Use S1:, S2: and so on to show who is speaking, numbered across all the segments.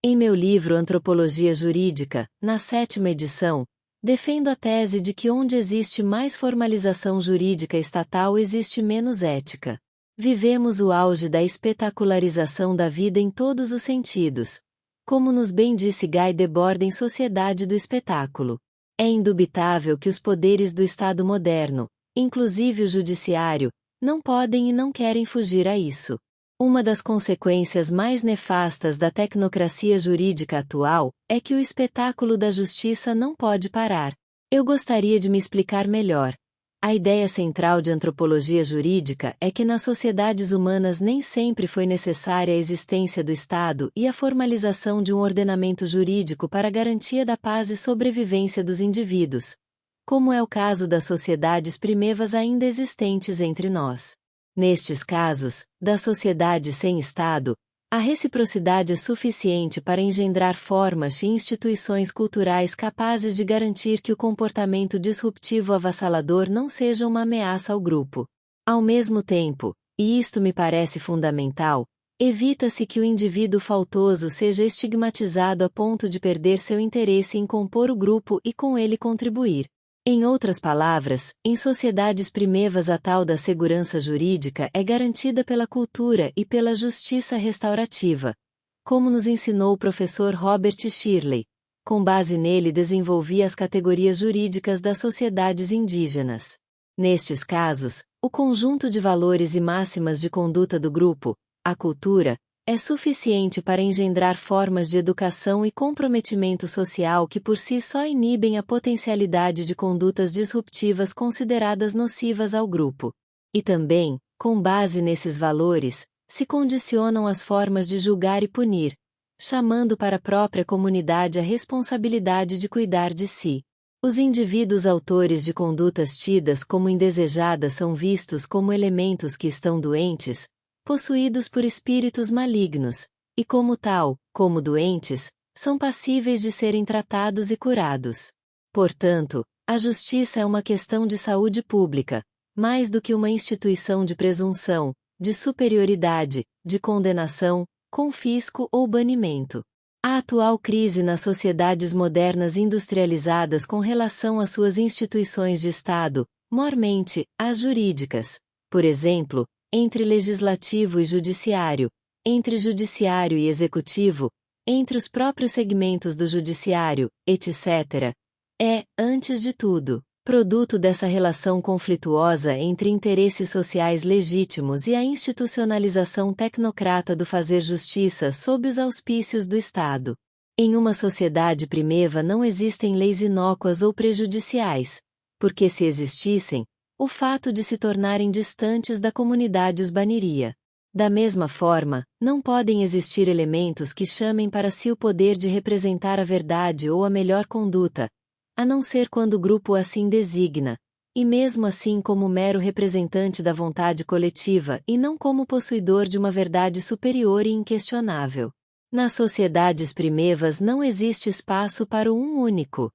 S1: Em meu livro Antropologia Jurídica, na 7ª edição, defendo a tese de que onde existe mais formalização jurídica estatal existe menos ética. Vivemos o auge da espetacularização da vida em todos os sentidos. Como nos bem disse Guy Debord em Sociedade do Espetáculo. É indubitável que os poderes do Estado moderno, inclusive o judiciário, não podem e não querem fugir a isso. Uma das consequências mais nefastas da tecnocracia jurídica atual é que o espetáculo da justiça não pode parar. Eu gostaria de me explicar melhor. A ideia central de antropologia jurídica é que nas sociedades humanas nem sempre foi necessária a existência do Estado e a formalização de um ordenamento jurídico para a garantia da paz e sobrevivência dos indivíduos, como é o caso das sociedades primevas ainda existentes entre nós. Nestes casos, das sociedades sem Estado, a reciprocidade é suficiente para engendrar formas e instituições culturais capazes de garantir que o comportamento disruptivo avassalador não seja uma ameaça ao grupo. Ao mesmo tempo, e isto me parece fundamental, evita-se que o indivíduo faltoso seja estigmatizado a ponto de perder seu interesse em compor o grupo e com ele contribuir. Em outras palavras, em sociedades primevas a tal da segurança jurídica é garantida pela cultura e pela justiça restaurativa, como nos ensinou o professor Robert Shirley. Com base nele desenvolvi as categorias jurídicas das sociedades indígenas. Nestes casos, o conjunto de valores e máximas de conduta do grupo, a cultura, é suficiente para engendrar formas de educação e comprometimento social que por si só inibem a potencialidade de condutas disruptivas consideradas nocivas ao grupo. E também, com base nesses valores, se condicionam as formas de julgar e punir, chamando para a própria comunidade a responsabilidade de cuidar de si. Os indivíduos autores de condutas tidas como indesejadas são vistos como elementos que estão doentes, possuídos por espíritos malignos, e como tal, como doentes, são passíveis de serem tratados e curados. Portanto, a justiça é uma questão de saúde pública, mais do que uma instituição de presunção, de superioridade, de condenação, confisco ou banimento. A atual crise nas sociedades modernas industrializadas com relação às suas instituições de Estado, mormente, as jurídicas, por exemplo, entre legislativo e judiciário, entre judiciário e executivo, entre os próprios segmentos do judiciário, etc., é, antes de tudo, produto dessa relação conflituosa entre interesses sociais legítimos e a institucionalização tecnocrata do fazer justiça sob os auspícios do Estado. Em uma sociedade primeva não existem leis inócuas ou prejudiciais, porque se existissem, o fato de se tornarem distantes da comunidade os baniria. Da mesma forma, não podem existir elementos que chamem para si o poder de representar a verdade ou a melhor conduta, a não ser quando o grupo assim designa, e mesmo assim como mero representante da vontade coletiva e não como possuidor de uma verdade superior e inquestionável. Nas sociedades primevas não existe espaço para o um único.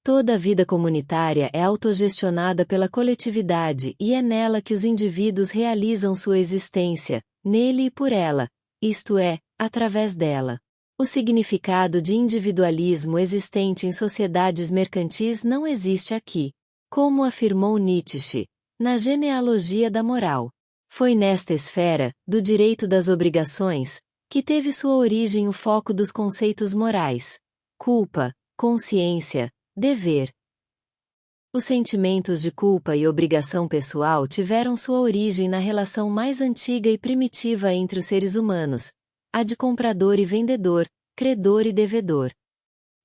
S1: Toda a vida comunitária é autogestionada pela coletividade e é nela que os indivíduos realizam sua existência, nele e por ela, isto é, através dela. O significado de individualismo existente em sociedades mercantis não existe aqui. Como afirmou Nietzsche, na genealogia da moral. Foi nesta esfera, do direito das obrigações, que teve sua origem o foco dos conceitos morais: culpa, consciência, dever. Os sentimentos de culpa e obrigação pessoal tiveram sua origem na relação mais antiga e primitiva entre os seres humanos, a de comprador e vendedor, credor e devedor.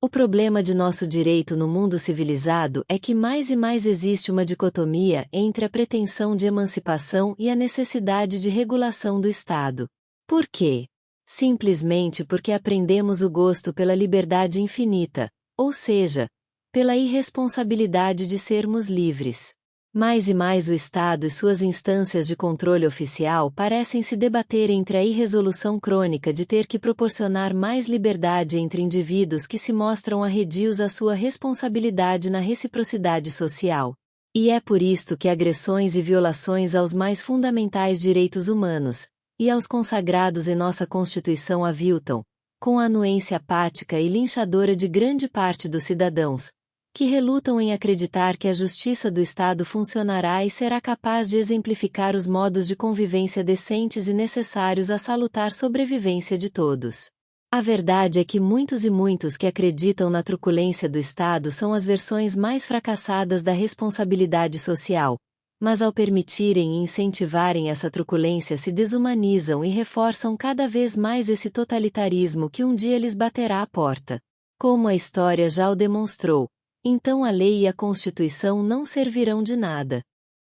S1: O problema de nosso direito no mundo civilizado é que mais e mais existe uma dicotomia entre a pretensão de emancipação e a necessidade de regulação do Estado. Por quê? Simplesmente porque aprendemos o gosto pela liberdade infinita, ou seja, pela irresponsabilidade de sermos livres. Mais e mais o Estado e suas instâncias de controle oficial parecem se debater entre a irresolução crônica de ter que proporcionar mais liberdade entre indivíduos que se mostram arredios à sua responsabilidade na reciprocidade social. E é por isto que agressões e violações aos mais fundamentais direitos humanos, e aos consagrados em nossa Constituição aviltam, com a anuência apática e linchadora de grande parte dos cidadãos, que relutam em acreditar que a justiça do Estado funcionará e será capaz de exemplificar os modos de convivência decentes e necessários à salutar sobrevivência de todos. A verdade é que muitos e muitos que acreditam na truculência do Estado são as versões mais fracassadas da responsabilidade social, mas ao permitirem e incentivarem essa truculência se desumanizam e reforçam cada vez mais esse totalitarismo que um dia lhes baterá à porta. Como a história já o demonstrou, então a lei e a Constituição não servirão de nada.